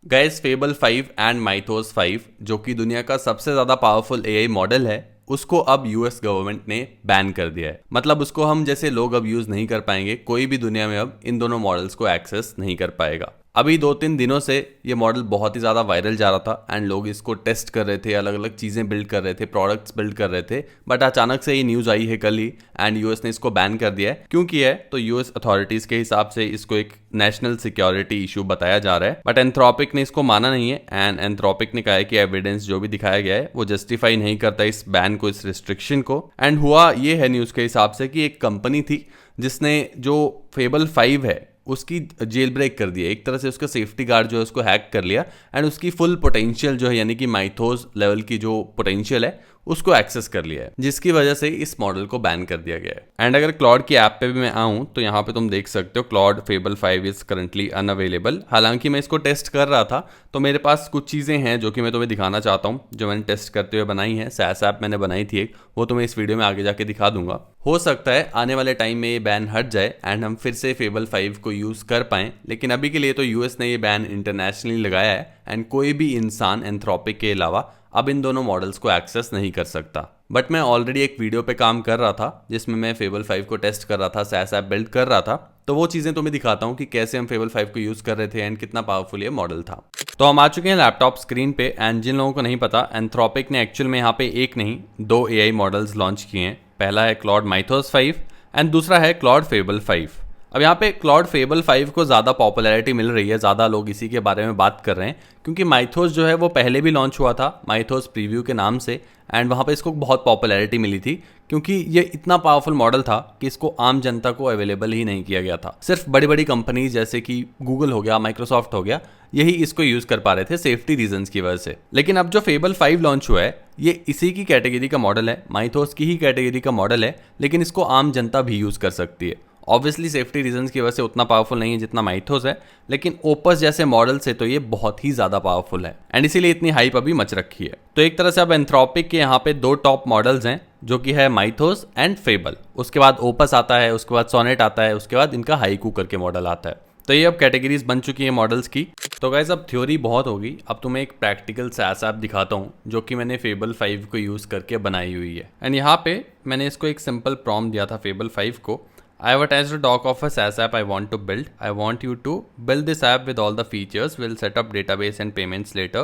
Guys fable 5 and Mythos 5 जो कि दुनिया का सबसे ज्यादा पावरफुल एआई मॉडल है उसको अब यूएस गवर्नमेंट ने बैन कर दिया है। मतलब उसको हम जैसे लोग अब यूज नहीं कर पाएंगे, कोई भी दुनिया में अब इन दोनों मॉडल्स को एक्सेस नहीं कर पाएगा। अभी 2-3 दिनों से ये मॉडल बहुत ही ज़्यादा वायरल जा रहा था एंड लोग इसको टेस्ट कर रहे थे, अलग अलग चीज़ें बिल्ड कर रहे थे, प्रोडक्ट्स बिल्ड कर रहे थे। बट अचानक से ये न्यूज़ आई है कल ही एंड यूएस ने इसको बैन कर दिया है। क्यों किया है? तो यूएस अथॉरिटीज़ के हिसाब से इसको एक नेशनल सिक्योरिटी इशू बताया जा रहा है। बट एंथ्रोपिक ने इसको माना नहीं है एंड एंथ्रोपिक ने कहा है कि एविडेंस जो भी दिखाया गया है वो जस्टिफाई नहीं करता इस बैन को, इस रिस्ट्रिक्शन को। एंड हुआ ये है न्यूज़ के हिसाब से कि एक कंपनी थी जिसने जो फेबल 5 है उसकी जेल ब्रेक कर दिया, एक तरह से उसका सेफ्टी गार्ड जो है उसको हैक कर लिया एंड उसकी फुल पोटेंशियल जो है यानी कि माइथोस लेवल की जो पोटेंशियल है उसको एक्सेस कर लिया है, जिसकी वजह से इस मॉडल को बैन कर दिया गया है। एंड अगर क्लॉड की ऐप पे भी मैं आऊं तो यहाँ पे तुम देख सकते हो Claude fable 5 is currently unavailable. हालांकि मैं इसको टेस्ट कर रहा था तो मेरे पास कुछ चीज़ें हैं जो कि मैं तुम्हें दिखाना चाहता हूँ, जो मैंने टेस्ट करते हुए बनाई है। सैस ऐप मैंने बनाई थी एक, वो तुम्हें इस वीडियो में आगे जाके दिखा दूंगा। हो सकता है आने वाले टाइम में ये बैन हट जाए एंड हम फिर से फेबल 5 को यूज़ कर पाएं, लेकिन अभी के लिए तो यूएस ने ये बैन इंटरनेशनली लगाया है एंड कोई भी इंसान एंथ्रोपिक के अलावा अब इन दोनों मॉडल्स को एक्सेस नहीं कर सकता। बट मैं ऑलरेडी एक वीडियो पे काम कर रहा था जिसमें मैं फेबल 5 को टेस्ट कर रहा था, सैस ऐप बिल्ड कर रहा था, तो वो चीज़ें तुम्हें दिखाता हूँ कि कैसे हम फेबल 5 को यूज़ कर रहे थे एंड कितना पावरफुल ये मॉडल था। तो हम आ चुके हैं लैपटॉप स्क्रीन पे एंड जिन लोगों को नहीं पता, एंथ्रोपिक ने एक्चुअल में यहाँ पे एक नहीं 2 एआई मॉडल्स लॉन्च किए हैं। पहला है क्लॉड माइथोस 5 एंड दूसरा है क्लॉड फेबल 5। अब यहाँ पे क्लॉड फेबल 5 को ज़्यादा पॉपुलैरिटी मिल रही है, ज़्यादा लोग इसी के बारे में बात कर रहे हैं क्योंकि माइथोस जो है वो पहले भी लॉन्च हुआ था माइथोस प्रीव्यू के नाम से एंड वहाँ पे इसको बहुत पॉपुलैरिटी मिली थी क्योंकि ये इतना पावरफुल मॉडल था कि इसको आम जनता को अवेलेबल ही नहीं किया गया था। सिर्फ बड़ी बड़ी कंपनीज जैसे कि गूगल हो गया, माइक्रोसॉफ्ट हो गया, यही इसको यूज़ कर पा रहे थे सेफ्टी रीजंस की वजह से। लेकिन अब जो फेबल 5 लॉन्च हुआ है ये इसी की कैटेगरी का मॉडल है, माइथोस की ही कैटेगरी का मॉडल है, लेकिन इसको आम जनता भी यूज़ कर सकती है। ऑब्वियसली सेफ्टी रीजंस की वजह से उतना पावरफुल नहीं है जितना माइथोस है, लेकिन ओपस जैसे मॉडल से तो ये बहुत ही ज़्यादा पावरफुल है एंड इसीलिए इतनी हाइप अभी मच रखी है। तो एक तरह से अब एंथ्रोपिक के यहाँ पे 2 टॉप मॉडल्स हैं जो कि है माइथोस एंड फेबल। उसके बाद ओपस आता है, उसके बाद सोनेट आता है, उसके बाद इनका हाइकू करके मॉडल आता है। तो ये अब कैटेगरीज बन चुकी है मॉडल्स की। तो गाइस अब थ्योरी बहुत होगी, अब तुम्हें एक प्रैक्टिकल सैस ऐप दिखाता हूँ जो कि मैंने फेबल 5 को यूज़ करके बनाई हुई है। एंड यहाँ पे मैंने इसको एक सिंपल प्रॉम्प्ट दिया था फेबल 5 को। I have attached a doc of a SaaS app I want to build. I want you to build this app with all the features. We'll set up database and payments later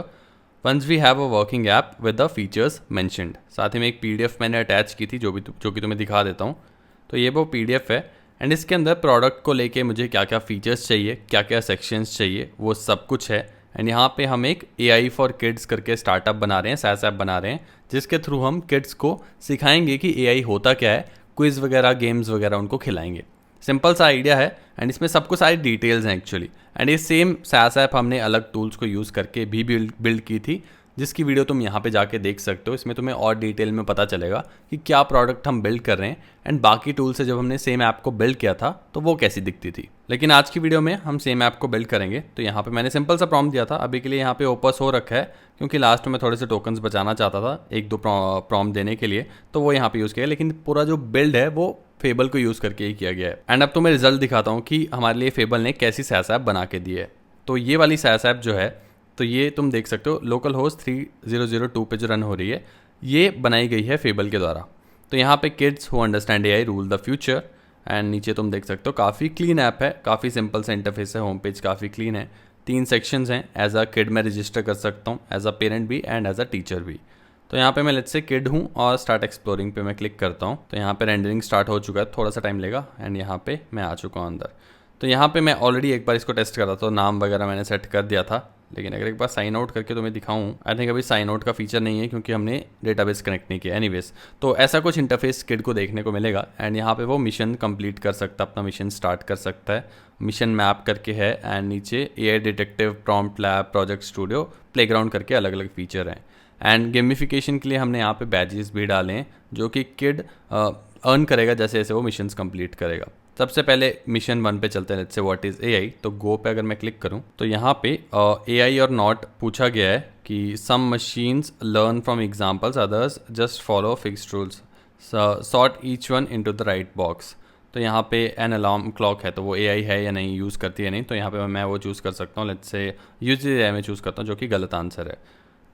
once we have a working app with the features mentioned. साथ ही में एक PDF मैंने attach की थी जो कि तुम्हें दिखा देता हूँ। तो ये वो PDF है एंड इसके अंदर प्रोडक्ट को लेके मुझे क्या क्या फीचर्स चाहिए, क्या क्या सेक्शंस चाहिए, वो सब कुछ है। एंड यहाँ पे हम एक AI फॉर किड्स करके स्टार्टअप बना रहे हैं, SaaS ऐप बना रहे हैं, जिसके थ्रू हम किड्स को सिखाएंगे कि AI होता क्या है, क्विज वगैरह, गेम्स वगैरह उनको खिलाएंगे। सिंपल सा आइडिया है एंड इसमें सबको सारी डिटेल्स हैं एक्चुअली। एंड ये सेम सैस ऐप हमने अलग टूल्स को यूज़ करके भी बिल्ड की थी, जिसकी वीडियो तुम यहाँ पे जाके देख सकते हो। इसमें तुम्हें और डिटेल में पता चलेगा कि क्या प्रोडक्ट हम बिल्ड कर रहे हैं एंड बाकी टूल से जब हमने सेम ऐप को बिल्ड किया था तो वो कैसी दिखती थी। लेकिन आज की वीडियो में हम सेम ऐप को बिल्ड करेंगे। तो यहाँ पे मैंने सिंपल सा प्रॉम्प्ट दिया था, अभी के लिए यहाँ पे ओपस हो रखा है क्योंकि लास्ट में थोड़े से टोकन्स बचाना चाहता था 1-2 प्रॉम्प्ट देने के लिए, तो वो यहाँ पे यूज़ किया। लेकिन पूरा जो बिल्ड है वो फेबल को यूज़ करके ही किया गया है। एंड अब तो मैं रिजल्ट दिखाता हूँ कि हमारे लिए फेबल ने कैसी सैस ऐप बना के दी है। तो ये वाली सैस ऐप जो है, तो ये तुम देख सकते हो लोकल होस्ट 3002 पे जो रन हो रही है, ये बनाई गई है फेबल के द्वारा। तो यहाँ पे kids who understand AI rule the future and नीचे तुम देख सकते हो काफ़ी क्लीन ऐप है, काफ़ी सिंपल सा इंटरफेस है, होम पेज काफ़ी क्लीन है। 3 सेक्शंस हैं, एज अ किड मैं रजिस्टर कर सकता हूँ, एज अ पेरेंट भी एंड एज अ टीचर भी। तो यहाँ पे मैं लेट्स से किड हूँ और स्टार्ट एक्सप्लोरिंग पे मैं क्लिक करता हूँ। तो यहाँ पे रेंडरिंग स्टार्ट हो चुका है, थोड़ा सा टाइम लेगा एंड यहाँ पे मैं आ चुका हूँ अंदर। तो यहाँ पे मैं ऑलरेडी एक बार इसको टेस्ट कर रहा था, नाम वगैरह मैंने सेट कर दिया था। लेकिन अगर एक बार साइन आउट करके तुम्हें दिखाऊँ, आई थिंक अभी साइन आउट का फीचर नहीं है क्योंकि हमने डेटाबेस कनेक्ट नहीं किया। एनीवेज, तो ऐसा कुछ इंटरफेस किड को देखने को मिलेगा एंड यहाँ पे वो मिशन कंप्लीट कर सकता है, अपना मिशन स्टार्ट कर सकता है। मिशन मैप करके है एंड नीचे AI detective, prompt lab, project studio, playground करके अलग अलग फीचर हैं। एंड गेमिफिकेशन के लिए हमने यहाँ पे बैजेस भी डाले हैं जो कि किड अर्न करेगा जैसे जैसे वो मिशंस कंप्लीट करेगा। सबसे पहले मिशन 1 पे चलते हैं, let's say what is AI। तो गो पे अगर मैं क्लिक करूँ तो यहाँ पे AI और नॉट पूछा गया है कि some machines learn from examples, others just follow fixed rules, sort each one into the right box. तो यहाँ पे एन अलार्म क्लॉक है, तो वो एआई है या नहीं, यूज़ करती है नहीं, तो यहाँ पे मैं वो चूज़ कर सकता हूँ। लेट्स से यूज एआई में चूज़ करता हूँ, जो कि गलत आंसर है।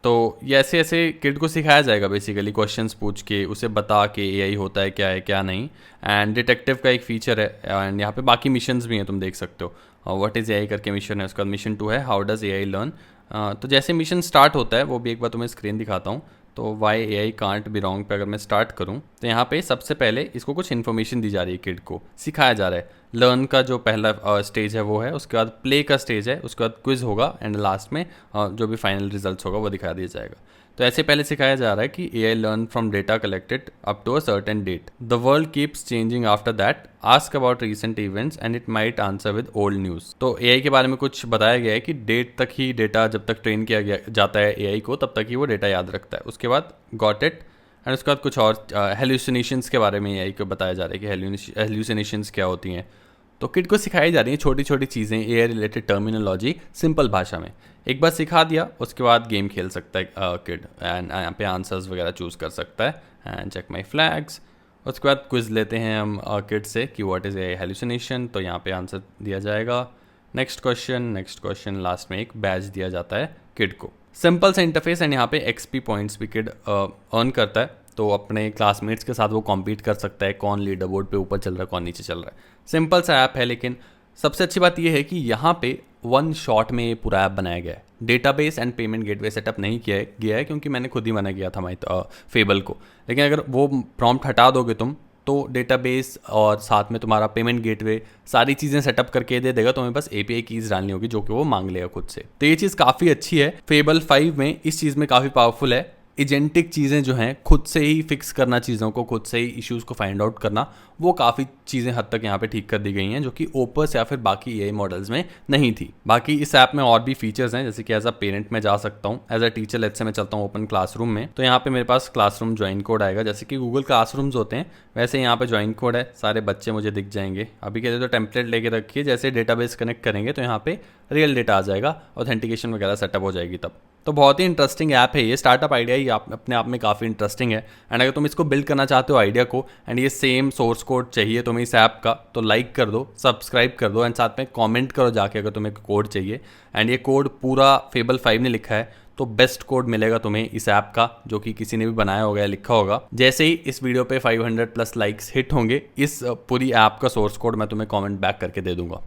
तो ये ऐसे ऐसे किड को सिखाया जाएगा बेसिकली, क्वेश्चंस पूछ के, उसे बता के एआई होता है क्या नहीं। एंड डिटेक्टिव का एक फीचर है, एंड यहाँ पे बाकी मिशंस भी हैं, तुम देख सकते हो। व्हाट इज़ एआई करके मिशन है, उसका मिशन 2 है, हाउ डज़ एआई लर्न। तो जैसे मिशन स्टार्ट होता है वो भी एक बार तुम्हें स्क्रीन दिखाता हूँ। तो why uh I can't be wrong पे अगर मैं स्टार्ट करूँ तो यहाँ पे सबसे पहले इसको कुछ इन्फॉर्मेशन दी जा रही है, किड को सिखाया जा रहा है। लर्न का जो पहला स्टेज है वो है, उसके बाद प्ले का स्टेज है, उसके बाद क्विज होगा, एंड लास्ट में जो भी फाइनल रिजल्ट्स होगा वो दिखा दिया जाएगा। तो ऐसे पहले सिखाया जा रहा है कि A I learn from data collected up to a certain date, the world keeps changing after that, ask about recent events and it might answer with old news. तो एआई के बारे में कुछ बताया गया है कि डेट तक ही डेटा, जब तक ट्रेन किया गया जाता है एआई को, तब तक ही वो डेटा याद रखता है। उसके बाद गॉट इट, एंड उसके बाद कुछ और हेल्यूसिनेशंस के बारे में एआई को बताया जा रहा है कि हेल्यूसिनेशंस क्या होती हैं। तो किड को सिखाई जा रही हैं छोटी छोटी चीज़ें, एआई रिलेटेड टर्मिनोलॉजी सिंपल भाषा में। एक बार सिखा दिया, उसके बाद गेम खेल सकता है किड, एंड यहाँ पे आंसर्स वगैरह चूज़ कर सकता है, एंड चेक माई फ्लैग्स। उसके बाद क्विज लेते हैं हम किड से कि व्हाट इज़ ए हेल्यूसिनेशन, तो यहाँ पे आंसर दिया जाएगा। नेक्स्ट क्वेश्चन, लास्ट में एक बैच दिया जाता है किड को। सिंपल सा इंटरफेस, एंड यहाँ पे एक्सपी पॉइंट्स भी किड अर्न करता है, तो अपने क्लासमेट्स के साथ वो कॉम्पीट कर सकता है, कौन लीडर बोर्ड पे ऊपर चल रहा है, कौन नीचे चल रहा है। सिंपल सा ऐप है, लेकिन सबसे अच्छी बात यह है कि यहाँ पे वन शॉट में ये पूरा ऐप बनाया गया है। Database and payment gateway setup नहीं किया गया है, क्योंकि मैंने खुद ही मना किया था फेबल को। लेकिन अगर वो प्रॉम्प्ट हटा दोगे तुम, तो डेटाबेस और साथ में तुम्हारा पेमेंट गेटवे सारी चीज़ें सेटअप करके दे देगा, तुम्हें बस एपीआई कीज डालनी होगी, जो कि वो मांग लेगा खुद से। तो ये चीज़ काफ़ी अच्छी है। फेबल 5 में इस चीज़ में काफ़ी पावरफुल है। एजेंटिक चीज़ें जो हैं, खुद से ही फिक्स करना चीज़ों को, खुद से ही इश्यूज़ को फाइंड आउट करना, वो काफ़ी चीज़ें हद तक यहाँ पे ठीक कर दी गई हैं, जो कि ओपस या फिर बाकी एआई मॉडल्स में नहीं थी। बाकी इस ऐप में और भी फीचर्स हैं, जैसे कि एज अ पेरेंट मैं जा सकता हूँ, as a teacher let's say मैं चलता हूँ ओपन क्लासरूम में, तो यहाँ पे मेरे पास क्लासरूम ज्वाइन कोड आएगा। जैसे कि गूगल क्लासरूम्स होते हैं वैसे यहाँ पे ज्वाइन कोड है, सारे बच्चे मुझे दिख जाएंगे। अभी के लिए तो टेम्पलेट लेके रखिए, जैसे डेटाबेस कनेक्ट करेंगे तो यहाँ पे रियल डेटा आ जाएगा, ऑथेंटिकेशन वगैरह सेटअप हो जाएगी तब। तो बहुत ही इंटरेस्टिंग ऐप है ये। स्टार्टअप आइडिया ही अपने आप में काफ़ी इंटरेस्टिंग है। एंड अगर तुम इसको बिल्ड करना चाहते हो आइडिया को, एंड ये सेम सोर्स कोड चाहिए तुम्हें इस ऐप का, तो लाइक कर दो, सब्सक्राइब कर दो, एंड साथ में कमेंट करो जाके अगर तुम्हें कोड चाहिए। एंड ये कोड पूरा फेबल 5 ने लिखा है, तो बेस्ट कोड मिलेगा तुम्हें इस ऐप का, जो कि किसी ने भी बनाया होगा या लिखा होगा। जैसे ही इस वीडियो पे 500+ लाइक्स हिट होंगे, इस पूरी ऐप का सोर्स कोड मैं तुम्हें कमेंट बैक करके दे दूंगा।